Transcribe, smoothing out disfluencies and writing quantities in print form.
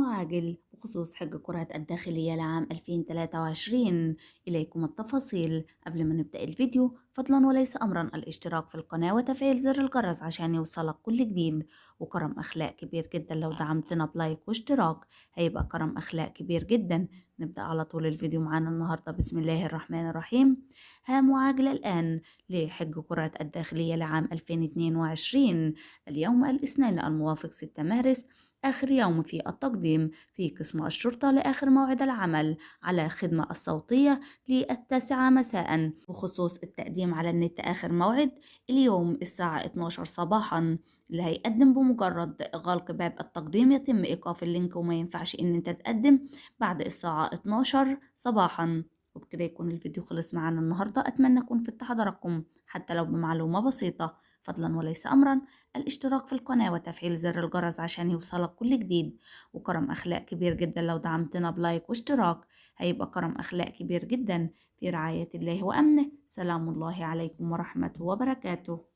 عاجل بخصوص حج كرة الداخلية لعام 2023. إليكم التفاصيل. قبل ما نبدأ الفيديو فضلا وليس أمرا الاشتراك في القناة وتفعيل زر الجرس عشان يوصلك كل جديد، وكرم أخلاق كبير جدا لو دعمتنا بلايك واشتراك، هيبقى كرم أخلاق كبير جدا. نبدأ على طول الفيديو معانا النهاردة. بسم الله الرحمن الرحيم. هام عاجلة الآن لحج كرة الداخلية لعام 2022. اليوم الاثنين الموافق 6 مارس آخر يوم في التقديم في قسم الشرطة لآخر موعد العمل على الخدمة الصوتية للتاسعة مساء. بخصوص التقديم على النت آخر موعد اليوم الساعة 12 صباحا. اللي هيقدم بمجرد غلق باب التقديم يتم إيقاف اللينك، وما ينفعش إن أنت تقدم بعد الساعة 12 صباحا. وبكده يكون الفيديو خلص معانا النهاردة. أتمنى أكون فدت حضراتكم حتى لو بمعلومة بسيطة. فضلا وليس أمرا الاشتراك في القناة وتفعيل زر الجرس عشان يوصلك كل جديد، وكرم أخلاق كبير جدا لو دعمتنا بلايك واشتراك، هيبقى كرم أخلاق كبير جدا. في رعاية الله وأمنه. سلام الله عليكم ورحمته وبركاته.